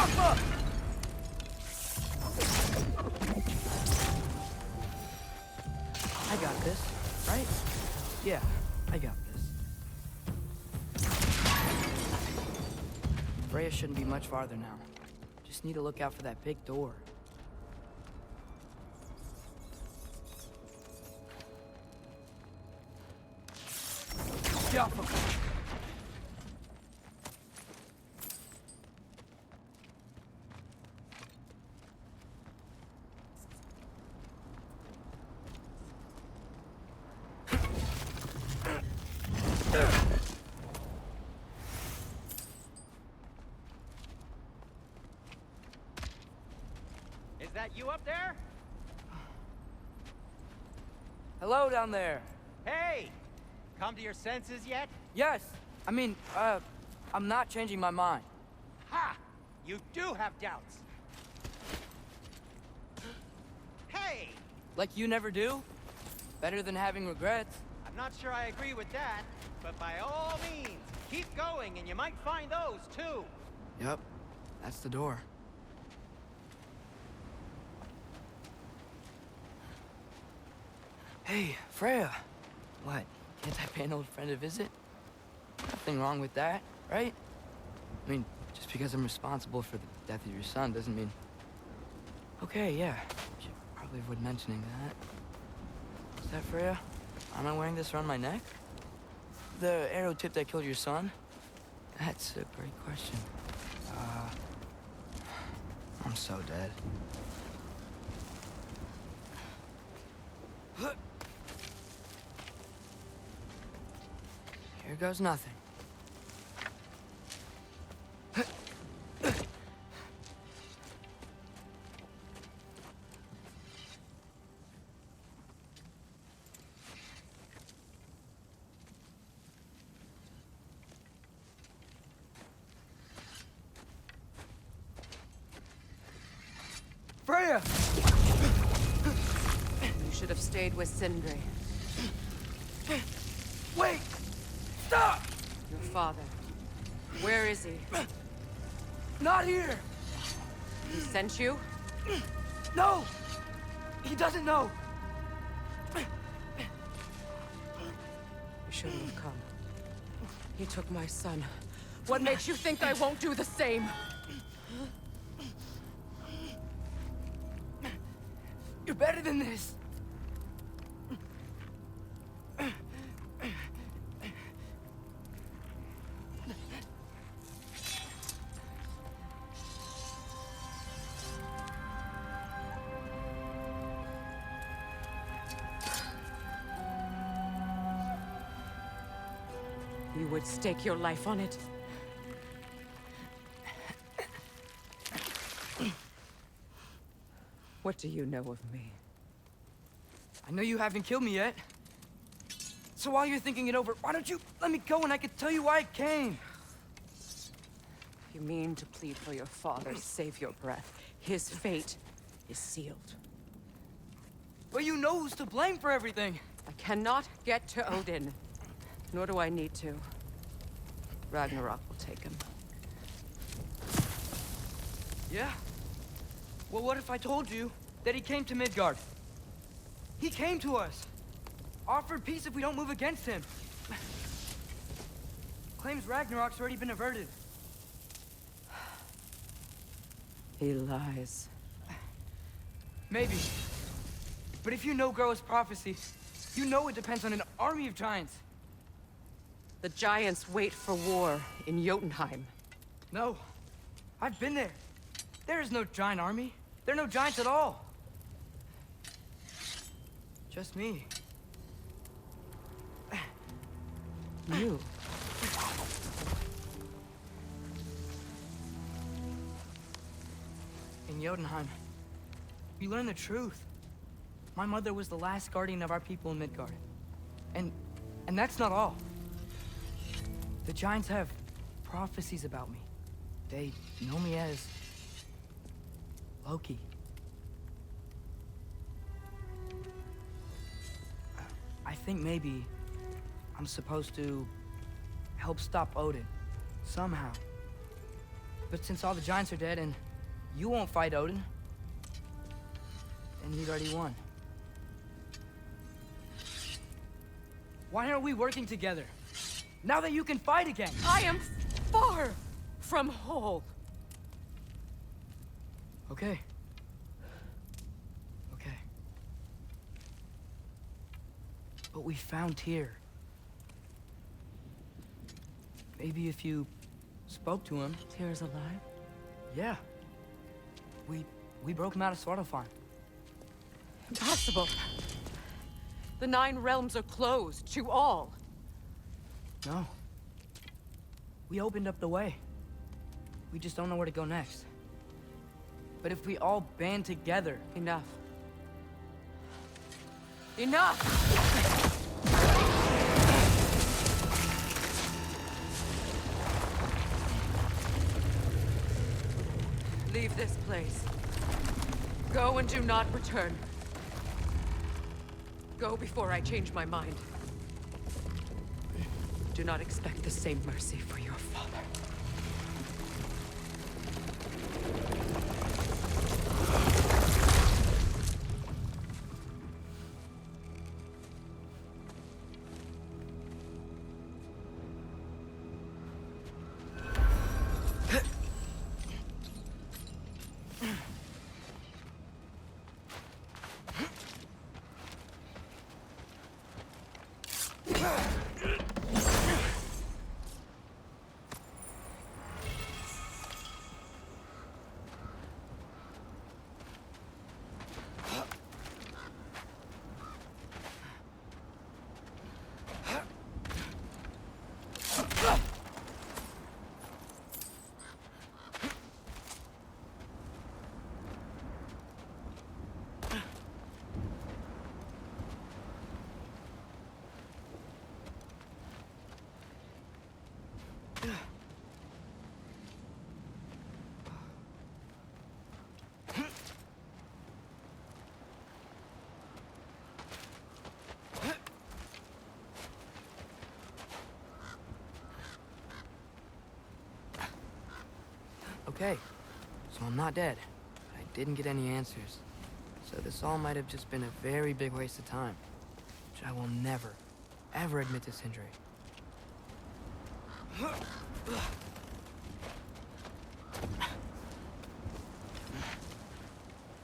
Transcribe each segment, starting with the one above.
I got this, right? Yeah, I got this. Freya shouldn't be much farther now. Just need to look out for that big door. Yeah. Is that you up there? Hello down there. Hey! Come to your senses yet? Yes, I mean, I'm not changing my mind. Ha! You do have doubts. Hey! Like you never do? Better than having regrets. I'm not sure I agree with that, but by all means, keep going and you might find those too. Yep, that's the door. Hey, Freya. What? Can't I pay an old friend a visit? Nothing wrong with that, right? I mean, just because I'm responsible for the death of your son doesn't mean... Okay, yeah. Should probably avoid mentioning that. Is that Freya? Am I wearing this around my neck? The arrow tip that killed your son? That's a great question. I'm so dead. Here goes nothing. Freya! You should have stayed with Sindri. Wait! Stop! Your father. Where is he? Not here! He sent you? No! He doesn't know! You shouldn't have come. He took my son. What makes you think I won't do the same? You're better than this! You would stake your life on it? What do you know of me? I know you haven't killed me yet. So while you're thinking it over, why don't you let me go and I can tell you why I came? You mean to plead for your father, save your breath. His fate is sealed. But you know who's to blame for everything. I cannot get to Odin. Nor do I need to. Ragnarok will take him. Yeah? Well, what if I told you that he came to Midgard? He came to us. Offered peace if we don't move against him. Claims Ragnarok's already been averted. He lies. Maybe. But if you know Groa's prophecy, you know it depends on an army of giants. The giants wait for war in Jotunheim. No. I've been there. There is no giant army. There are no giants at all. Just me. You? In Jotunheim, we learn the truth. My mother was the last guardian of our people in Midgard. And that's not all. The giants have prophecies about me. They know me as Loki. I think maybe I'm supposed to help stop Odin, somehow. But since all the giants are dead and you won't fight Odin, then he'd already won. Why aren't we working together? Now that you can fight again! I am far from whole. Okay. Okay. But we found Tyr. Maybe if you spoke to him. Tyr's alive? Yeah. We broke him out of Svartalfheim. Impossible. The 9 realms are closed to all. No. We opened up the way. We just don't know where to go next. But if we all band together... Enough. Enough! Leave this place. Go and do not return. Go before I change my mind. Do not expect the same mercy for your father. Okay, so I'm not dead. I didn't get any answers. So this all might have just been a very big waste of time. Which I will never, ever admit to Sindri.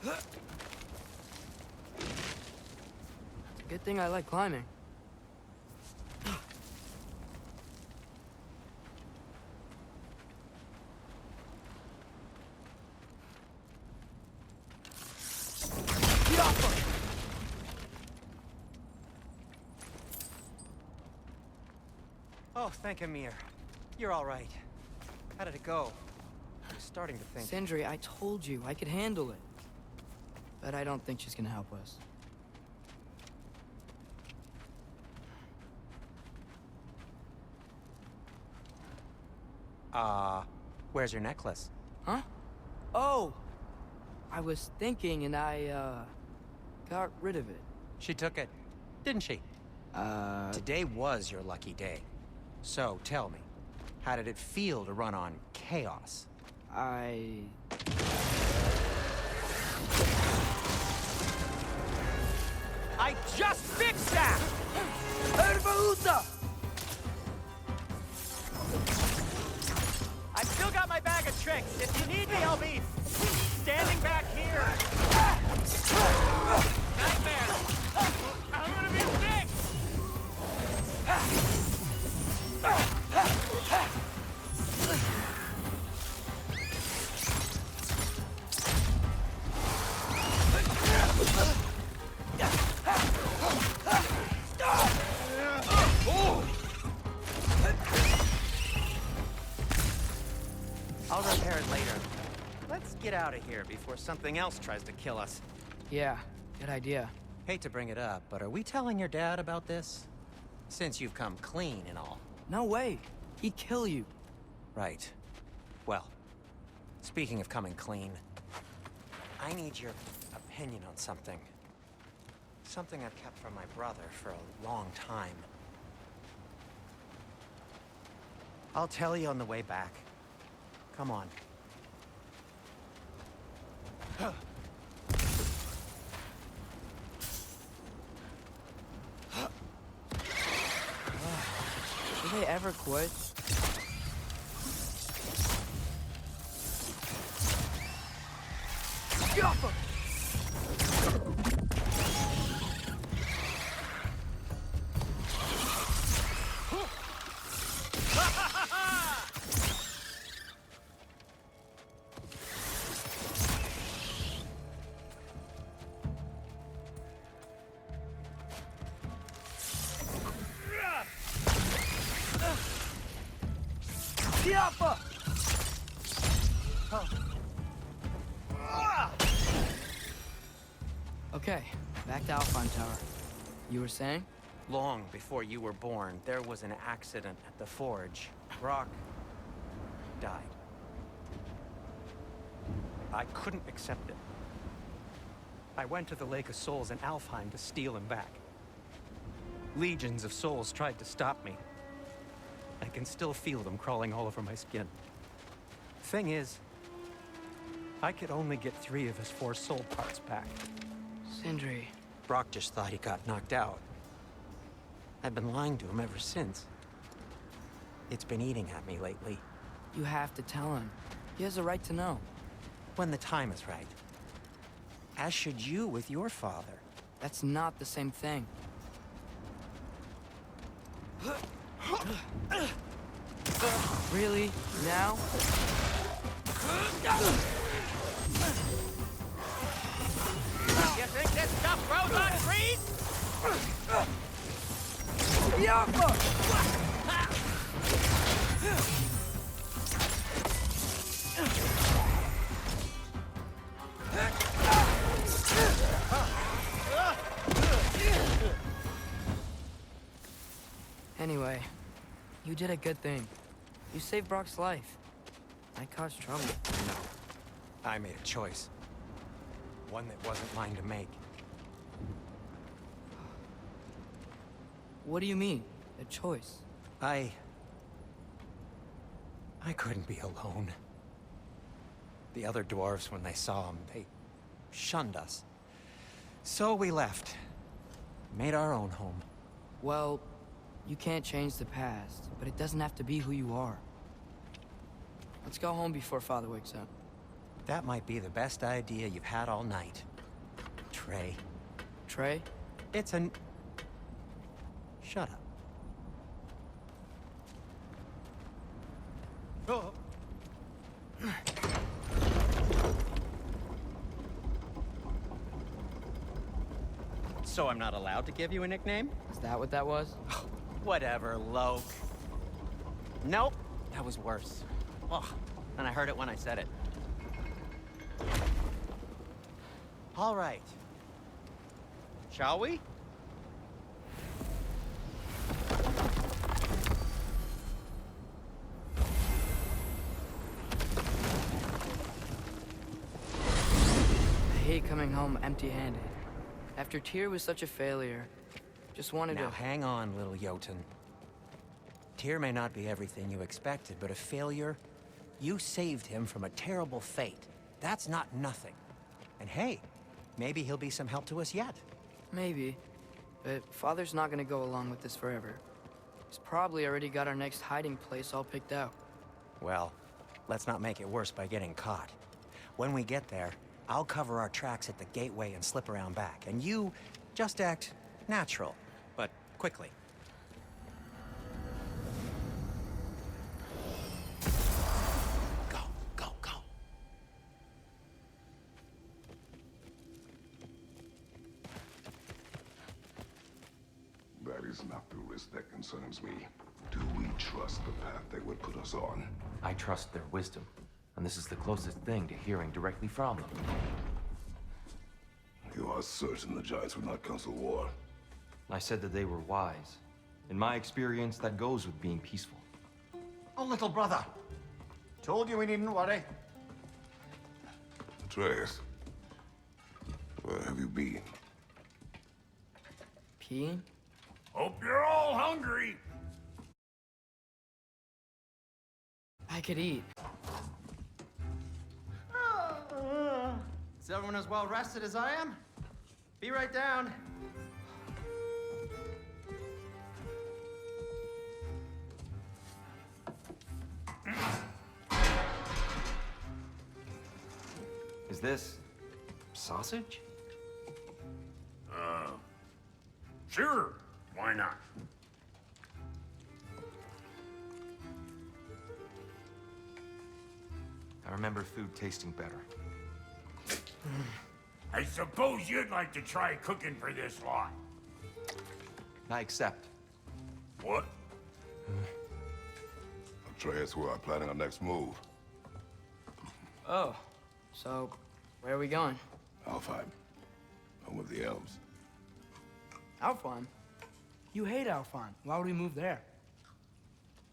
It's a good thing I like climbing. Oh, thank Amir. You're all right. How did it go? I was starting to think... Sindri, I told you I could handle it. But I don't think she's gonna help us. Where's your necklace? Huh? Oh! I was thinking and I, got rid of it. She took it, didn't she? Today was your lucky day. So, tell me, how did it feel to run on chaos? I just fixed that! I've still got my bag of tricks. If you need me, I'll be standing back here. Nightmare! I'm gonna be sick! I'll repair it later. Let's get out of here before something else tries to kill us. Yeah, good idea. Hate to bring it up, but are we telling your dad about this? Since you've come clean and all. No way. He'd kill you. Right. Well, speaking of coming clean, I need your opinion on something. Something I've kept from my brother for a long time. I'll tell you on the way back. Come on. Do they ever quit? Okay, back to Alfheim Tower. You were saying? Long before you were born, there was an accident at the forge. Brock died. I couldn't accept it. I went to the Lake of Souls in Alfheim to steal him back. Legions of souls tried to stop me. I can still feel them crawling all over my skin. Thing is, I could only get 3 of his 4 soul parts back. Sindri. Brock just thought he got knocked out. I've been lying to him ever since. It's been eating at me lately. You have to tell him. He has a right to know. When the time is right. As should you with your father. That's not the same thing. Really? Now? You think this stuff grows on trees? Anyway, you did a good thing. You saved Brock's life. I caused trouble. No. I made a choice. One that wasn't mine to make. What do you mean? A choice? I couldn't be alone. The other dwarves, when they saw him, they shunned us. So we left. Made our own home. Well, you can't change the past, but it doesn't have to be who you are. Let's go home before Father wakes up. That might be the best idea you've had all night. Trey. Trey? It's an... Shut up. Oh. So I'm not allowed to give you a nickname? Is that what that was? Whatever, Loke. Nope. That was worse. Oh, and I heard it when I said it. All right. Shall we? I hate coming home empty-handed. After Tyr was such a failure, just wanted Now to... hang on, little Jotun. Tyr may not be everything you expected, but a failure? You saved him from a terrible fate. That's not nothing. And hey, maybe he'll be some help to us yet. Maybe. But Father's not gonna go along with this forever. He's probably already got our next hiding place all picked out. Well, let's not make it worse by getting caught. When we get there, I'll cover our tracks at the gateway and slip around back. And you just act natural, but quickly. Go, go, go. That is not the risk that concerns me. Do we trust the path they would put us on? I trust their wisdom, and this is the closest thing to hearing directly from them. You are certain the Giants would not counsel war? I said that they were wise. In my experience, that goes with being peaceful. Oh, little brother. Told you we needn't worry. Atreus, where have you been? Peeing? Hope you're all hungry. I could eat. Is everyone as well rested as I am? Be right down. Is this sausage? Sure, why not? I remember food tasting better. I suppose you'd like to try cooking for this lot. I accept. What? Atreus, we are planning our next move. Oh, so where are we going? Alfheim. Home of the elves. Alfheim? You hate Alfheim. Why would we move there?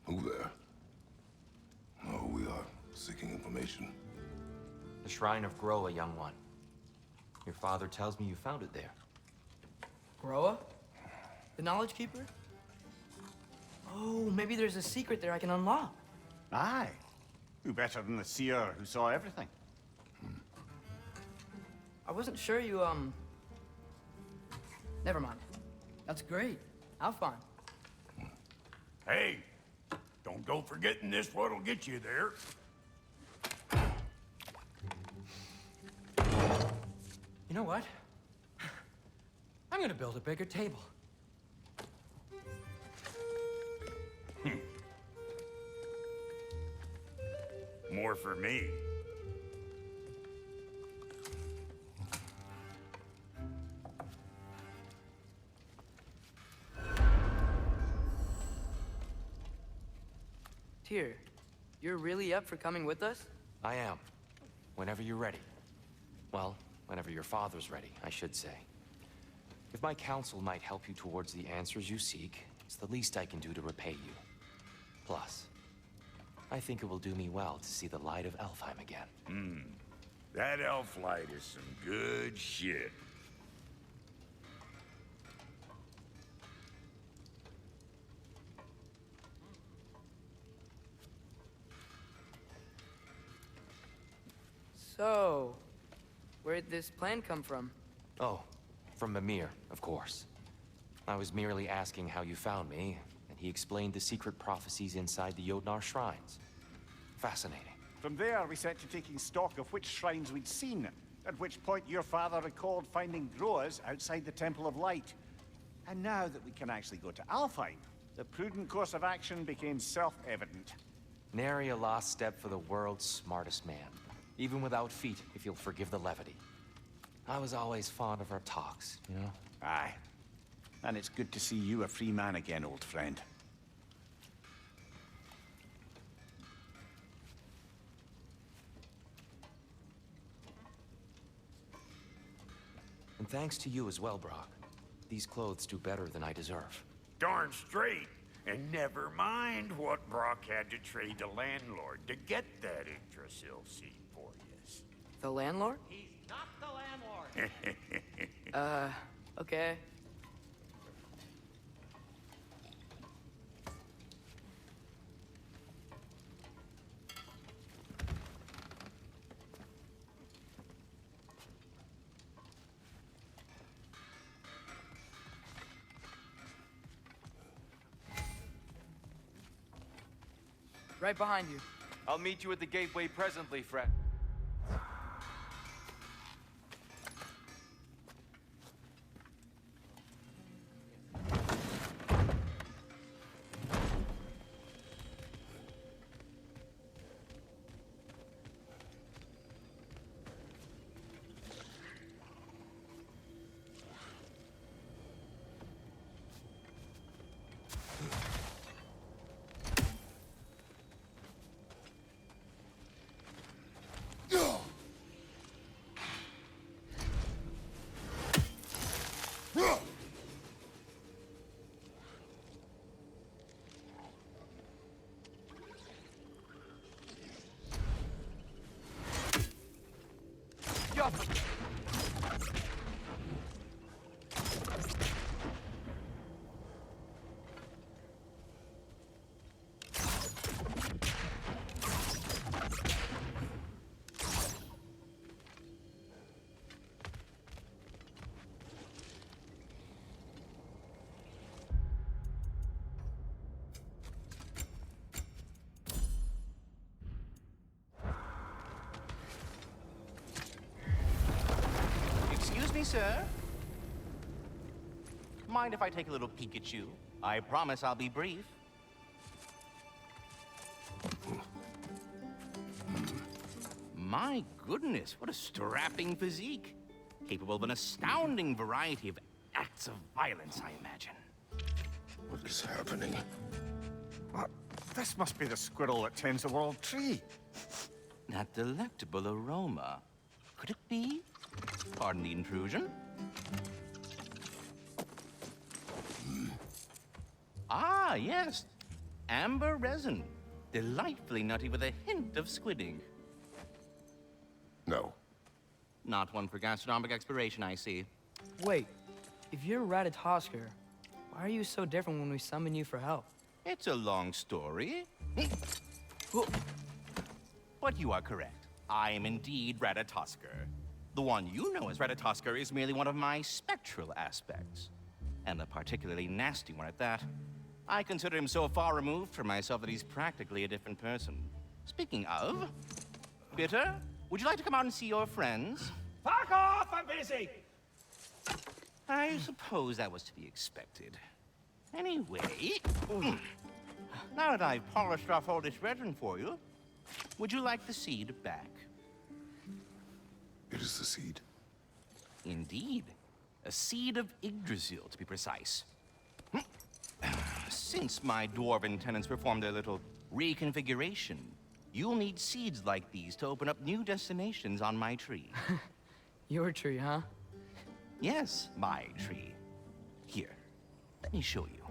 Move there. No, we are seeking information. The Shrine of GOWR, young one. Your father tells me you found it there. Groa? The Knowledge Keeper? Oh, maybe there's a secret there I can unlock. Aye. Who better than the seer who saw everything? I wasn't sure you, Never mind. That's great. Alfheim. Hey, don't go forgetting this what'll get you there. You know what? I'm gonna build a bigger table. More for me. Tyr, you're really up for coming with us? I am. Whenever you're ready. Well, whenever your father's ready, I should say. If my counsel might help you towards the answers you seek, it's the least I can do to repay you. Plus, I think it will do me well to see the light of Alfheim again. That elf light is some good shit. So, where'd this plan come from? Oh, from Mimir, of course. I was merely asking how you found me, and he explained the secret prophecies inside the Jotnar shrines. Fascinating. From there, we set to taking stock of which shrines we'd seen, at which point your father recalled finding growers outside the Temple of Light. And now that we can actually go to Alfheim, the prudent course of action became self-evident. Nary a lost step for the world's smartest man. Even without feet, if you'll forgive the levity. I was always fond of our talks, you know? Aye. And it's good to see you a free man again, old friend. And thanks to you as well, Brock. These clothes do better than I deserve. Darn straight. And never mind what Brock had to trade the landlord to get that Yggdrasil seed for you. The landlord? He's not the landlord. Okay. Right behind you. I'll meet you at the gateway presently, friend. me, sir? Mind if I take a little peek at you? I promise I'll be brief. My goodness, what a strapping physique. Capable of an astounding variety of acts of violence, I imagine. What is happening? What? This must be the squirrel that tends the world tree. That delectable aroma. Could it be? Pardon the intrusion. Ah, yes. Amber resin. Delightfully nutty with a hint of squidding. No. Not one for gastronomic exploration, I see. Wait, if you're Ratatosker, why are you so different when we summon you for help? It's a long story. But you are correct. I am indeed Ratatosker. The one you know as Ratatosker is merely one of my spectral aspects. And a particularly nasty one at that. I consider him so far removed from myself that he's practically a different person. Speaking of, Bitter, would you like to come out and see your friends? Fuck off! I'm busy! I suppose that was to be expected. Anyway, now that I've polished off all this resin for you, would you like the seed back? It is the seed. Indeed. A seed of Yggdrasil, to be precise. Since my dwarven tenants performed their little reconfiguration, you'll need seeds like these to open up new destinations on my tree. Your tree, huh? Yes, my tree. Here, let me show you.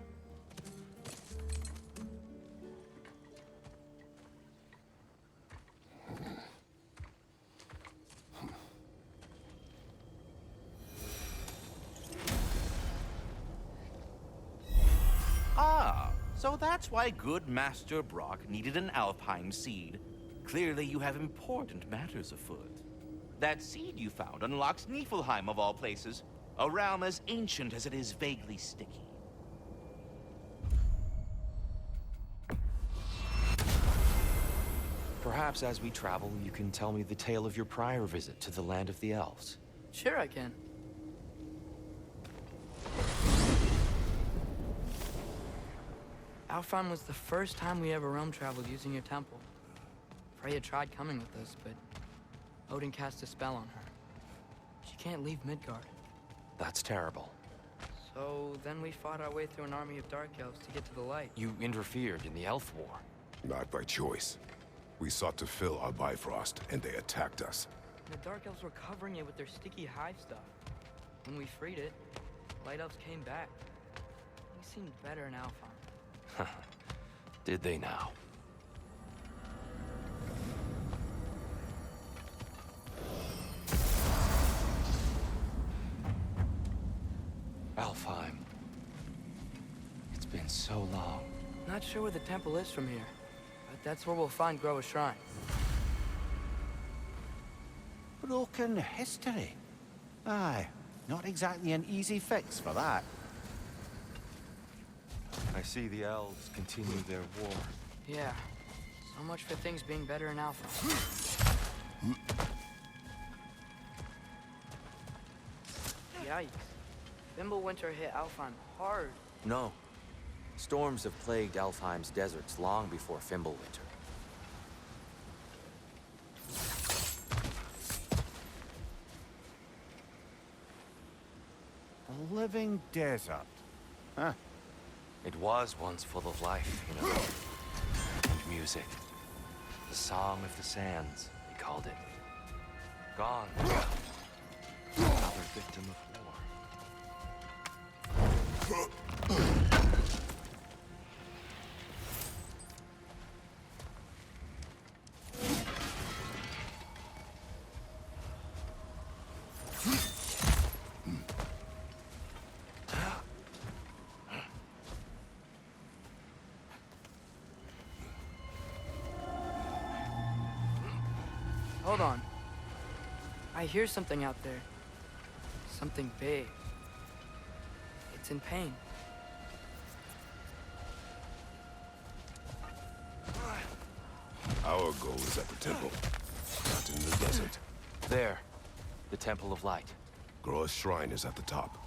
Ah, so that's why good Master Brock needed an Alfheim seed. Clearly you have important matters afoot. That seed you found unlocks Niflheim of all places, a realm as ancient as it is vaguely sticky. Perhaps as we travel, you can tell me the tale of your prior visit to the land of the elves. Sure I can. Alfheim was the first time we ever realm traveled using your temple. Freya tried coming with us, but Odin cast a spell on her. She can't leave Midgard. That's terrible. So then we fought our way through an army of dark elves to get to the light. You interfered in the Elf War. Not by choice. We sought to fill our Bifrost, and they attacked us. The dark elves were covering it with their sticky hive stuff. When we freed it, light elves came back. We seemed better in Alfheim. Did they now? Alfheim. It's been so long. Not sure where the temple is from here, but that's where we'll find GOWR Shrine. Broken history. Aye, not exactly an easy fix for that. I see the elves continue their war. Yeah, so much for things being better in Alpha. Yikes. Fimbulwinter hit Alfheim hard. No. Storms have plagued Alfheim's deserts long before Fimbulwinter. A living desert. Huh. It was once full of life, you know, and music. The Song of the Sands, they called it. Gone. Another victim of war. Hold on. I hear something out there. Something big. It's in pain. Our goal is at the temple, not in the desert. There. The Temple of Light. GOWR's shrine is at the top.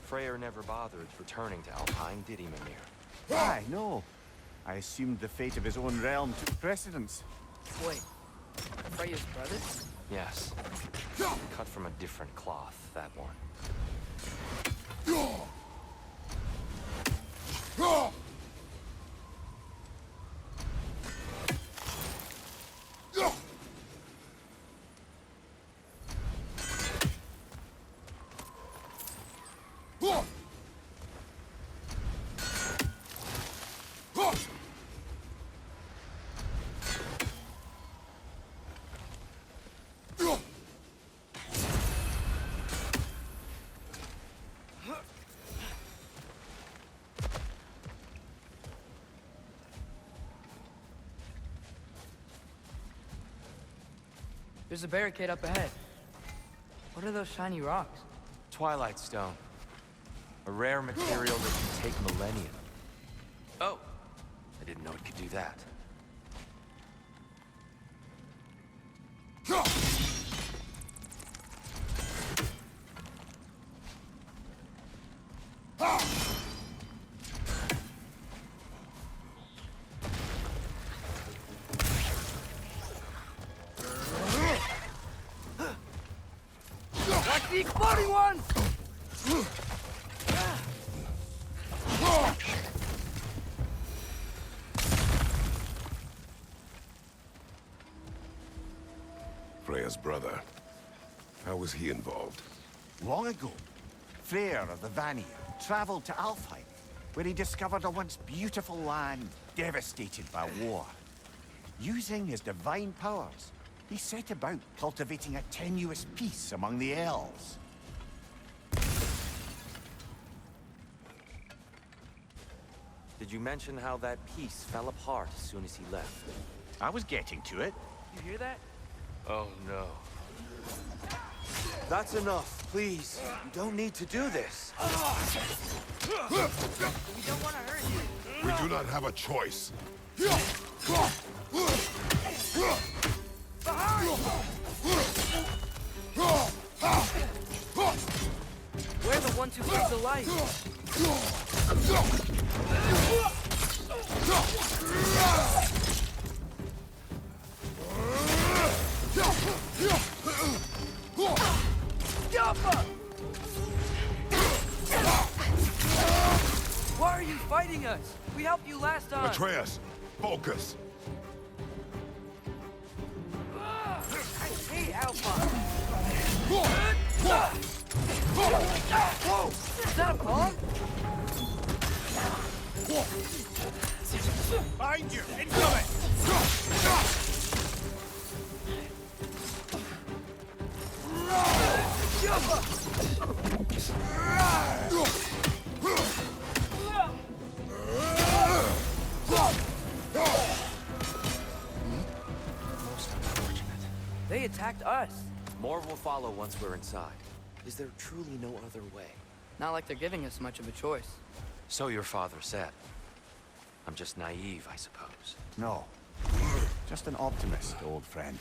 Freyr never bothered returning to Alfheim, did he, Mimir? Aye, no. I assumed the fate of his own realm took precedence. Wait, Freya's brother? Yes. Cut from a different cloth, that one. There's a barricade up ahead. What are those shiny rocks? Twilight Stone. A rare material that can take millennia. Oh! I didn't know it could do that. Watch the exploding ones! Freya's brother. How was he involved? Long ago, Freyr of the Vanir traveled to Alfheim, where he discovered a once beautiful land devastated by war. Using his divine powers, he set about cultivating a tenuous peace among the elves. Did you mention how that piece fell apart as soon as he left? I was getting to it. You hear that? Oh no. That's enough, please. You don't need to do this. We don't want to hurt you. We do not have a choice. We're the ones who gave the light. Why are you fighting us? We helped you last time. Atreus, focus. I hate Alpha. Whoa! Is that a bomb? Behind you! Incoming! They attacked us. More will follow once we're inside. Is there truly no other way? Not like they're giving us much of a choice. So your father said. I'm just naive, I suppose. No. Just an optimist, old friend.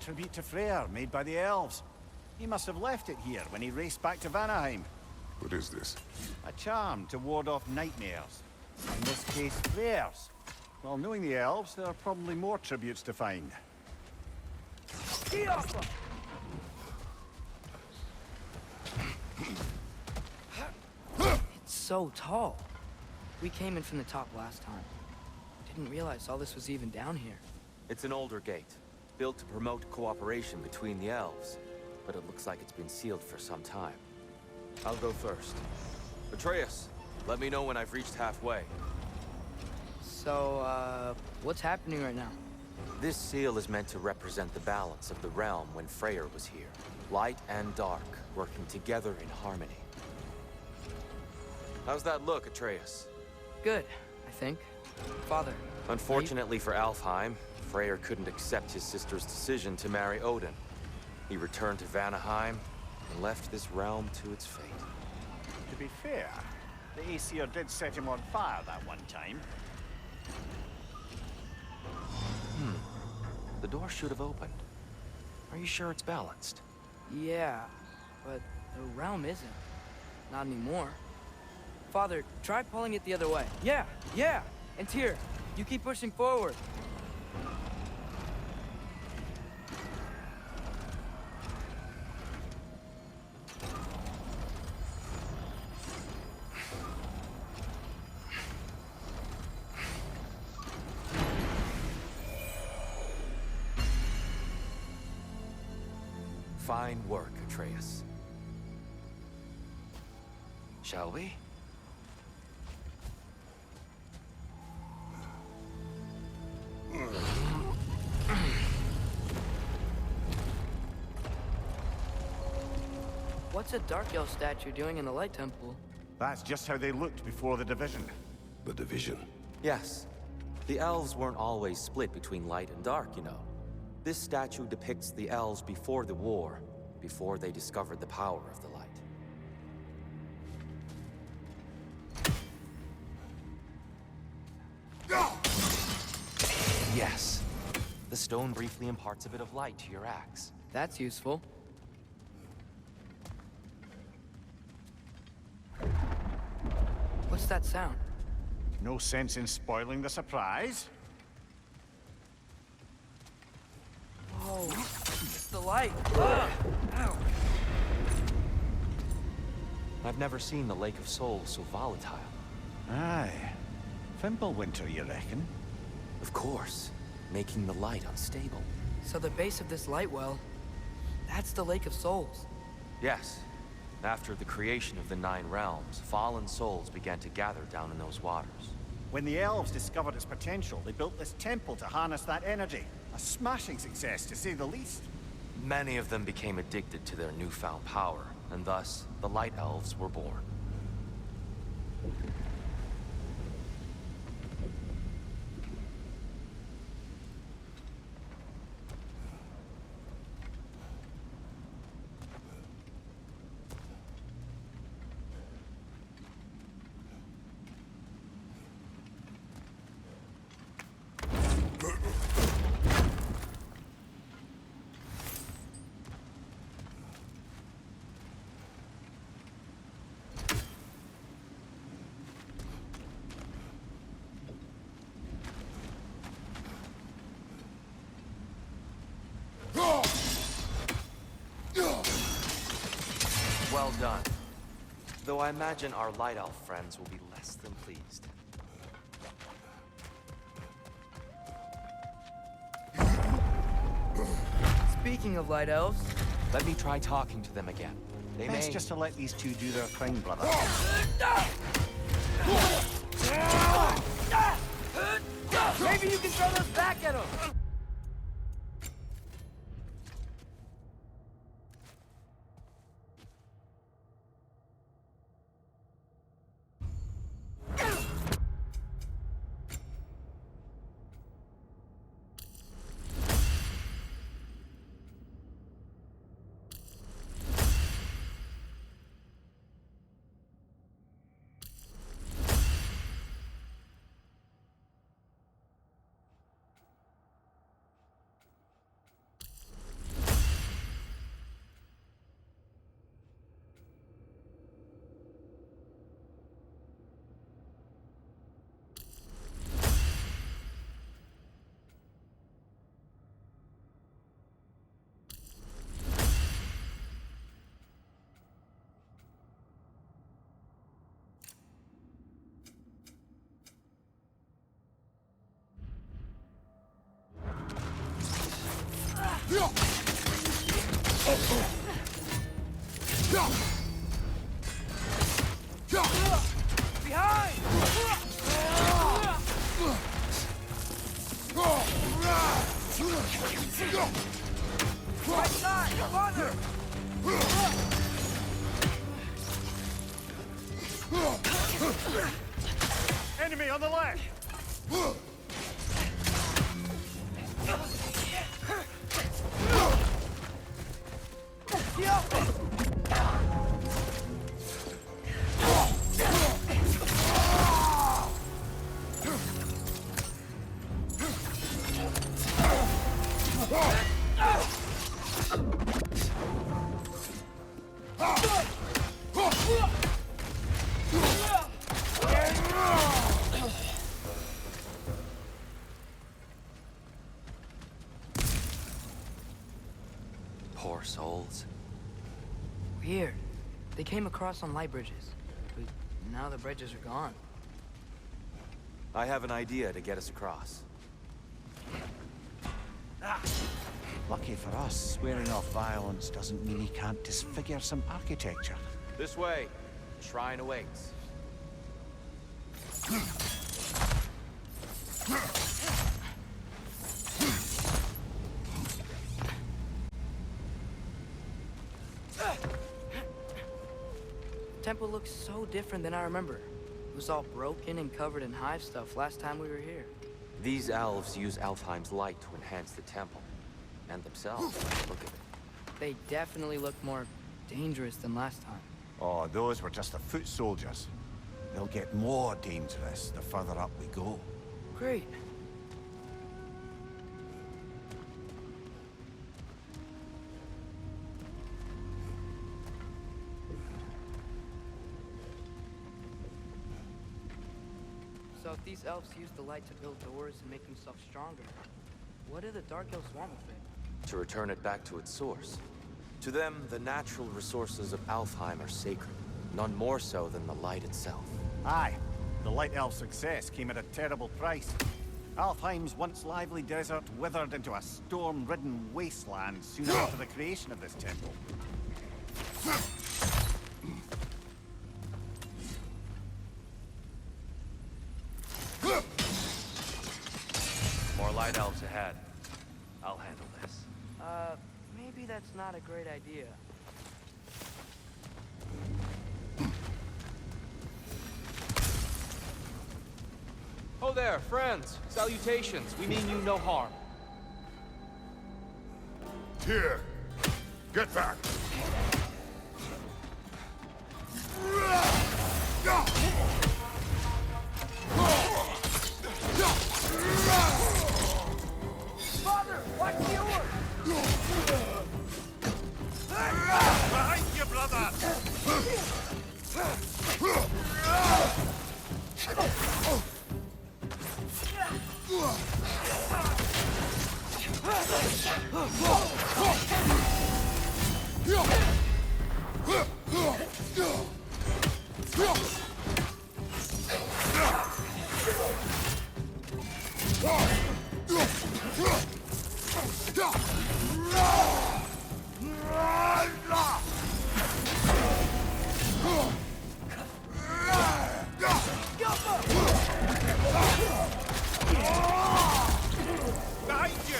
Tribute to Freyr, made by the elves. He must have left it here when he raced back to Vanaheim. What is this? A charm to ward off nightmares. In this case, Freyr's. Well, knowing the elves, there are probably more tributes to find. It's so tall. We came in from the top last time. Didn't realize all this was even down here. It's an older gate, built to promote cooperation between the elves. But it looks like it's been sealed for some time. I'll go first. Atreus, let me know when I've reached halfway. So, what's happening right now? This seal is meant to represent the balance of the realm when Freyr was here. Light and dark, working together in harmony. How's that look, Atreus? Good, I think. Father, Unfortunately for Alfheim, Freyr couldn't accept his sister's decision to marry Odin. He returned to Vanaheim and left this realm to its fate. To be fair, the Aesir did set him on fire that one time. The door should have opened. Are you sure it's balanced? Yeah, but the realm isn't. Not anymore. Father, try pulling it the other way. Yeah, yeah! And Tyr, you keep pushing forward. Fine work, Atreus. Shall we? What's a Dark Elf statue doing in the Light Temple? That's just how they looked before the division. The division. Yes. The elves weren't always split between light and dark, you know. This statue depicts the elves before the war, before they discovered the power of the light. Yes. The stone briefly imparts a bit of light to your axe. That's useful. What's that sound? No sense in spoiling the surprise. Whoa, it's the light. Ugh. Ow. I've never seen the Lake of Souls so volatile. Aye. Fimbulwinter, you reckon? Of course, making the light unstable. So the base of this light well, that's the Lake of Souls. Yes. After the creation of the Nine Realms, fallen souls began to gather down in those waters. When the elves discovered its potential, they built this temple to harness that energy. A smashing success, to say the least. Many of them became addicted to their newfound power, and thus, the Light Elves were born. Well done. Though I imagine our Light Elf friends will be less than pleased. Speaking of Light Elves... Let me try talking to them again. They Best may... just to let these two do their thing, brother. Maybe you can throw those back at them! Behind! Right side! Farther! Enemy on the left! Poor souls. Weird. They came across on light bridges, but now the bridges are gone. I have an idea to get us across. Lucky for us, swearing off violence doesn't mean he can't disfigure some architecture. This way. The shrine awaits. The temple looks so different than I remember. It was all broken and covered in hive stuff last time we were here. These elves use Alfheim's light to enhance the temple. And themselves. Look at it. They definitely look more dangerous than last time. Oh, those were just the foot soldiers. They'll get more dangerous the further up we go. Great. So if these elves use the light to build doors and make themselves stronger, what do the Dark Elves want with it? To return it back to its source. To them, the natural resources of Alfheim are sacred, none more so than the light itself. Aye, the Light Elf success came at a terrible price. Alfheim's once lively desert withered into a storm-ridden wasteland soon after the creation of this temple. More light elves ahead. I'll handle this. Maybe that's not a great idea. Oh there, friends. Salutations. We mean you no harm. Here! Get back! Father, watch the oar! Behind you, brother! Behind you!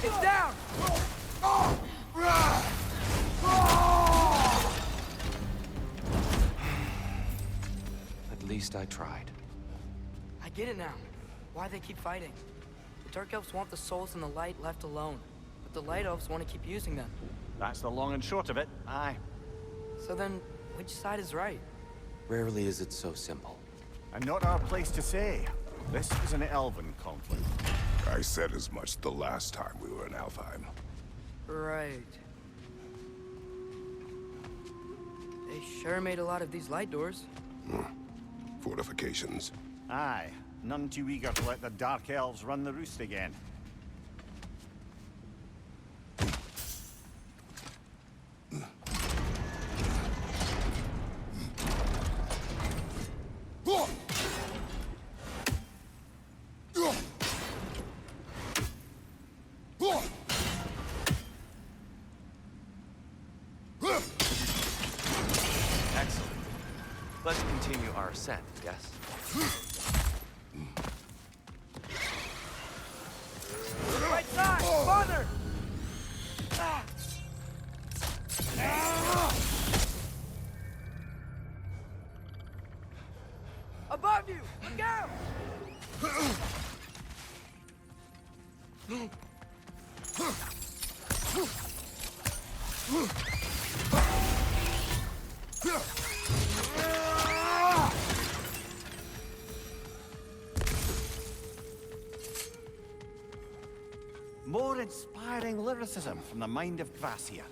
It's down! At least I tried. I get it now. Why they keep fighting. The Dark Elves want the souls and the light left alone, but the Light Elves want to keep using them. That's the long and short of it, aye. So then, which side is right? Rarely is it so simple. And not our place to say. This is an elven conflict. I said as much the last time we were in Alfheim. Right. They sure made a lot of these light doors. Fortifications. Aye, none too eager to let the Dark Elves run the roost again. Excellent. Let's continue our ascent, yes? Right outside! Father! Above you! Look out! More inspiring lyricism from the mind of Gracia.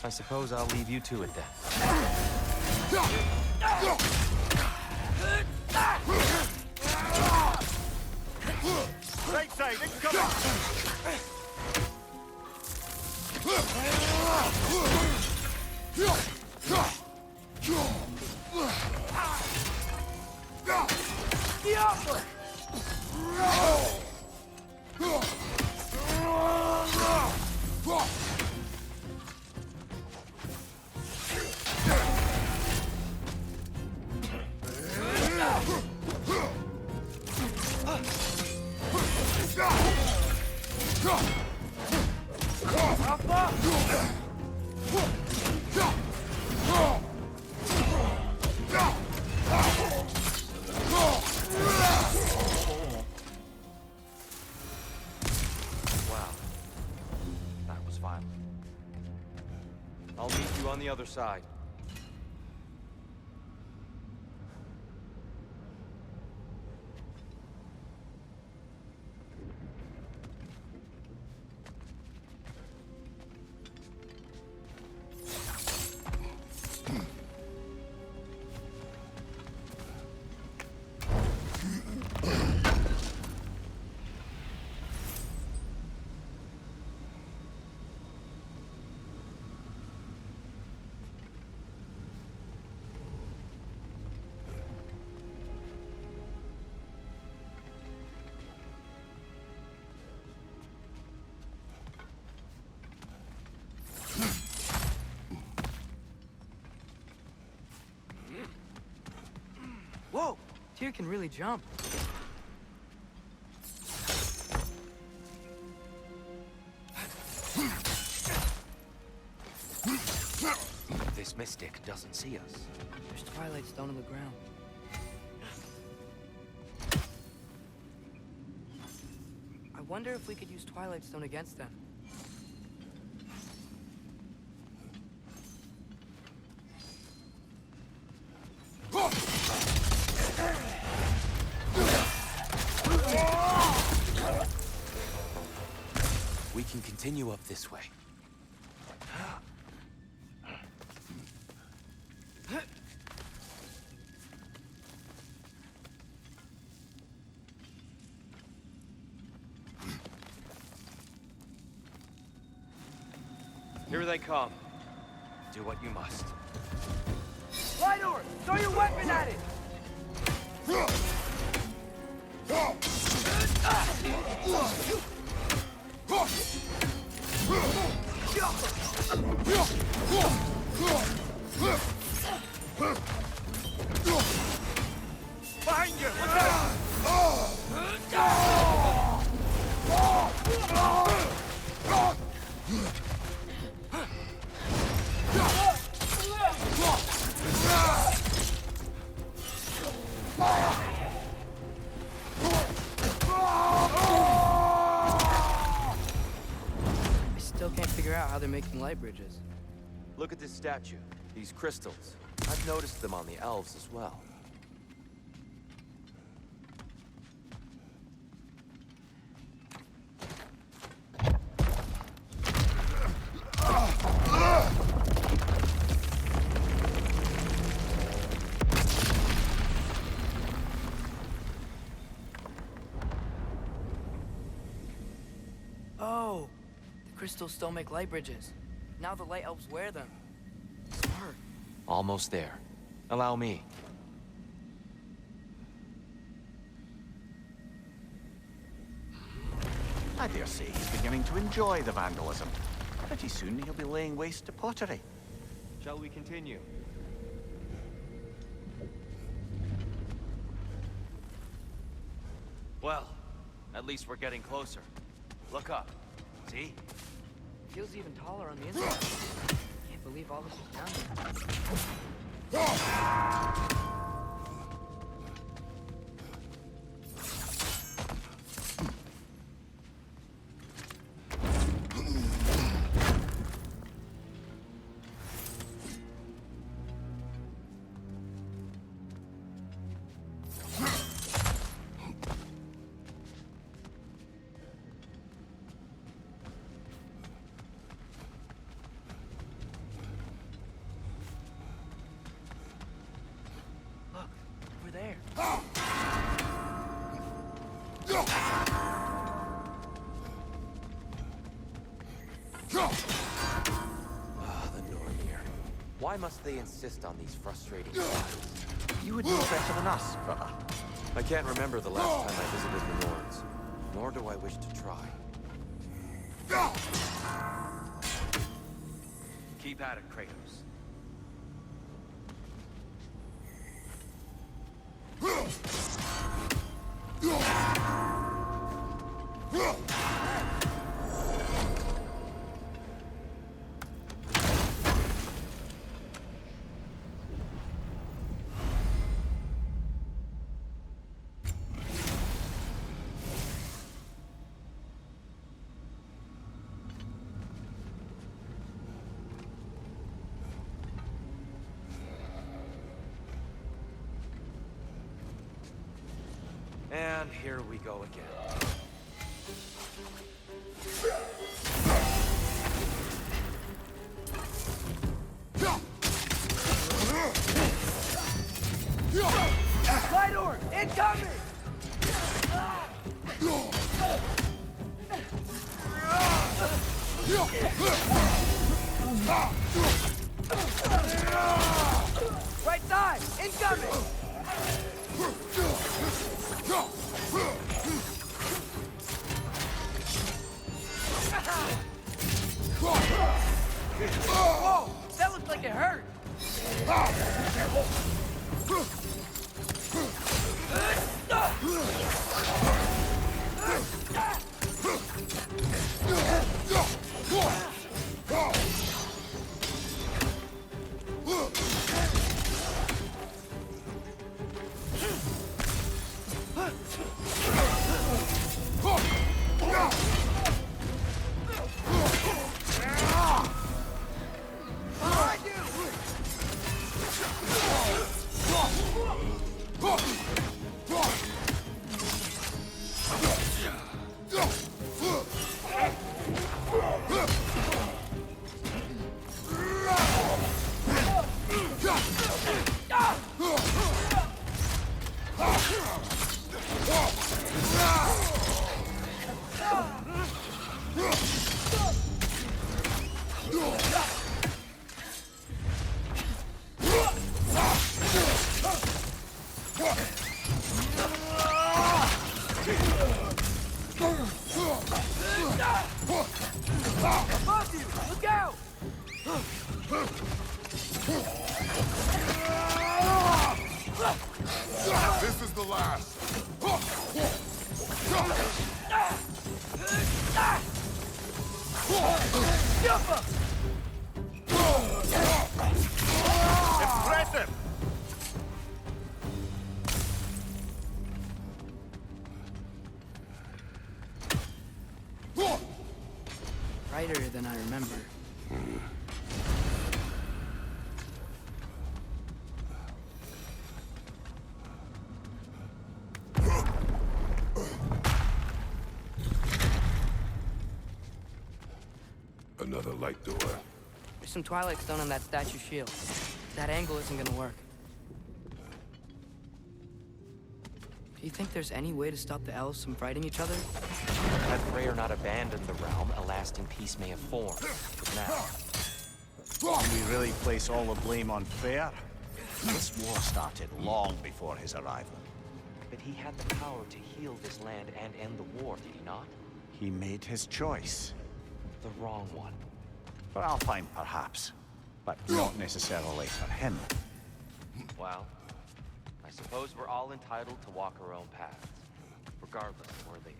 I suppose I'll leave you to it then. Right side, incoming! Diablo! Wow. That was violent. I'll meet you on the other side. Whoa! Tyr can really jump. This mystic doesn't see us. There's Twilight Stone on the ground. I wonder if we could use Twilight Stone against them. We can continue up this way. Here they come. Do what you must. Light door! Throw your weapon at it! Behind you! Look I still can't figure out how they're making light bridges. Look at this statue. These crystals. I've noticed them on the elves as well. Oh! The crystals still make light bridges. Now the light elves wear them. Smart. Almost there. Allow me. I dare say he's beginning to enjoy the vandalism. Pretty soon he'll be laying waste to pottery. Shall we continue? Well, at least we're getting closer. Look up. See? Feels even taller on the inside. Can't believe all this is down there. Over there. The Nornir. Why must they insist on these frustrating battles? You would know better than us, brother. I can't remember the last time I visited the Norns, nor do I wish to try. Keep at it, Kratos. And here we go again. Light orb, incoming! Right side, incoming! Whoa! That looks like it hurt! Above you! Look out! This is the last. Impressive! Brighter than I remember. Another light door. There's some Twilight Stone on that statue shield. That angle isn't gonna work. Do you think there's any way to stop the elves from fighting each other? Had Freyr not abandoned the realm, a lasting peace may have formed. But now, Do we really place all the blame on Freyr? This war started long before his arrival. but he had the power to heal this land and end the war, did he not? He made his choice. The wrong one. For Alfheim, perhaps. But not necessarily for him. Well, I suppose we're all entitled to walk our own paths, regardless of where they end.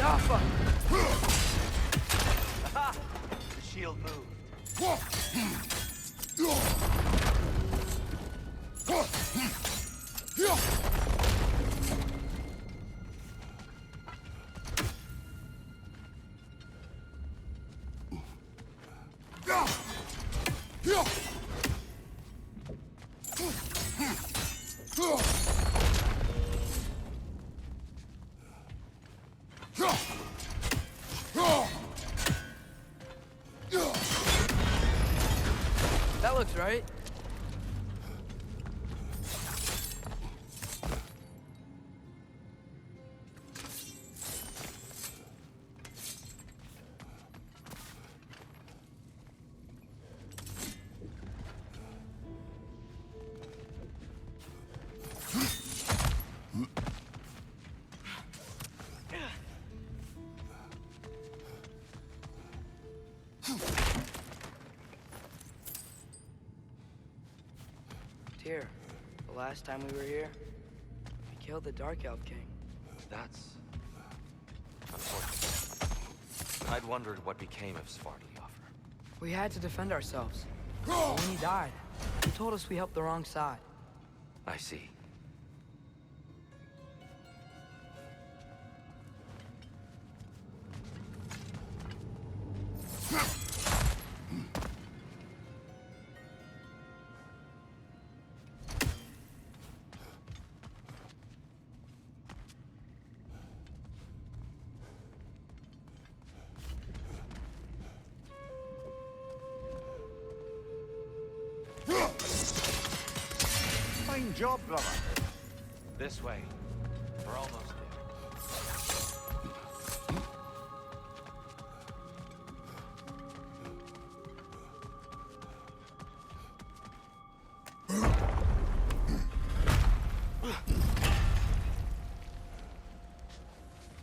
Yaffa! Aha! The shield moved. That looks right. Tyr, the last time we were here, we killed the Dark Elf King. That's unfortunate. I'd wondered what became of Svartalfheim. We had to defend ourselves. But when he died, he told us we helped the wrong side. I see. Fine job, brother. This way. We're almost there.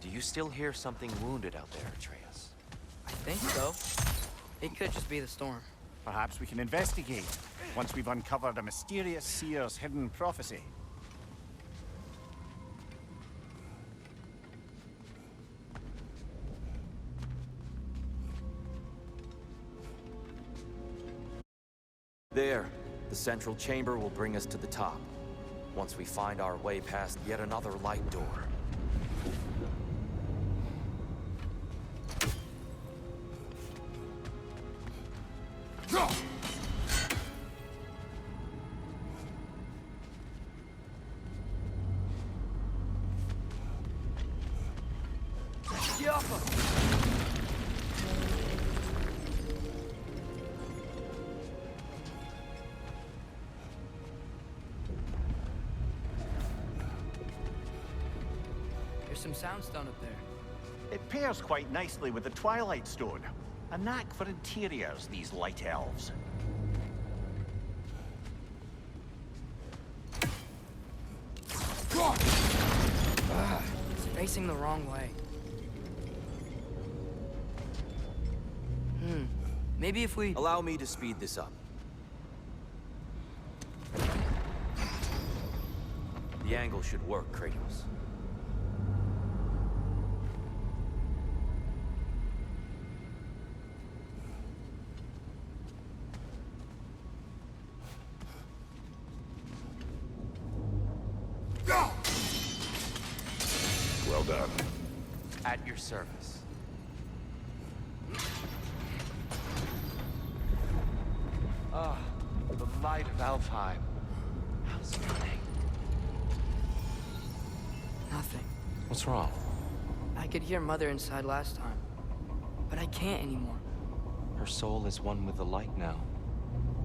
Do you still hear something wounded out there, Atreus? I think so. It could just be the storm. Perhaps we can investigate, once we've uncovered a mysterious seer's hidden prophecy. There. The central chamber will bring us to the top. Once we find our way past yet another light door. There's some soundstone up there. It pairs quite nicely with the Twilight Stone. A knack for interiors, these light elves. It's facing the wrong way. Maybe if we... Allow me to speed this up. The angle should work, Kratos. Well done. At your service. Ah, the light of Alfheim. How stunning. Nothing. What's wrong? I could hear Mother inside last time, but I can't anymore. Her soul is one with the light now,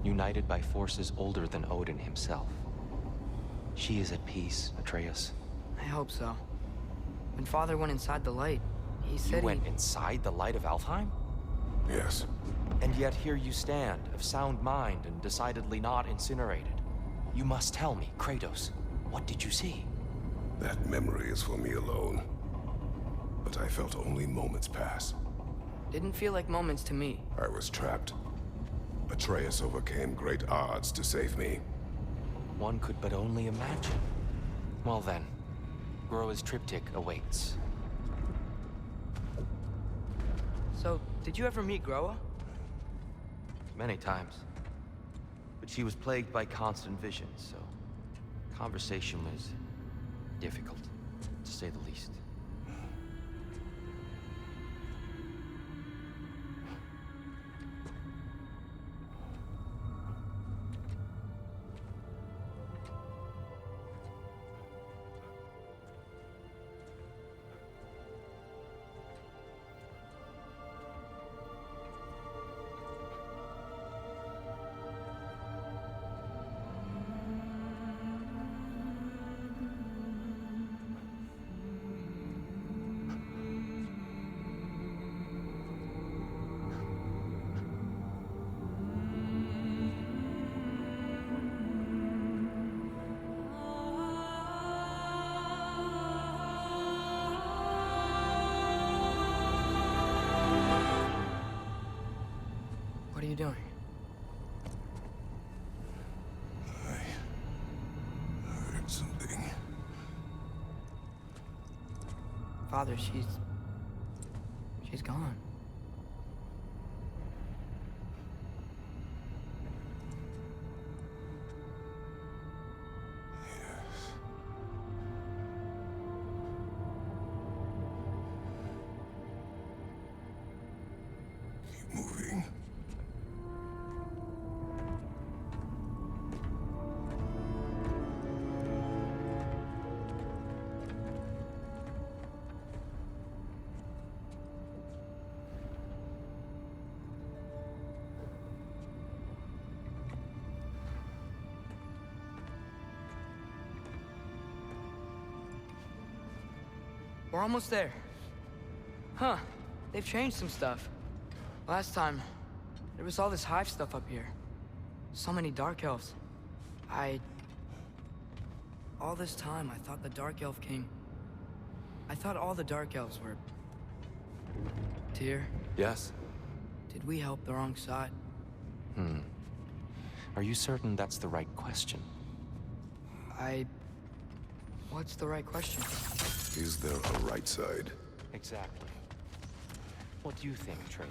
united by forces older than Odin himself. She is at peace, Atreus. I hope so. When Father went inside the light, he said You went inside the light of Alfheim? Yes. And yet here you stand, of sound mind and decidedly not incinerated. You must tell me, Kratos, what did you see? That memory is for me alone. But I felt only moments pass. Didn't feel like moments to me. I was trapped. Atreus overcame great odds to save me. One could but only imagine. Well then, Groa's triptych awaits. So, did you ever meet Groa? Many times. But she was plagued by constant visions, so conversation was difficult, to say the least. What are you doing? I heard something. Father, she's gone. Keep moving. We're almost there. Huh. They've changed some stuff. Last time, there was all this hive stuff up here. So many Dark Elves. All this time, I thought the Dark Elf King... I thought all the Dark Elves were... Tyr, Yes? did we help the wrong side? Are you certain that's the right question? What's the right question? Is there a right side? Exactly. What do you think, Atreus?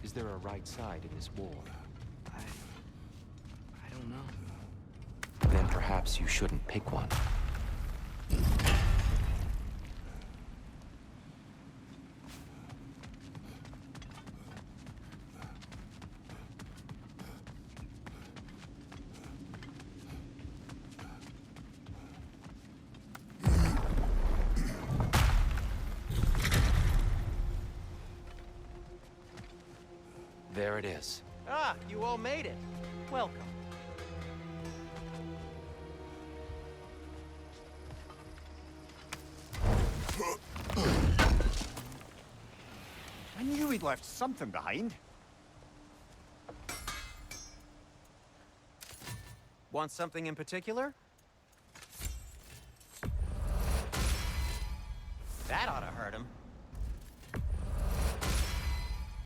Is there a right side in this war? I don't know. Then perhaps you shouldn't pick one. There it is. Ah, you all made it. Welcome. I knew he'd left something behind. Want something in particular? That ought to hurt him.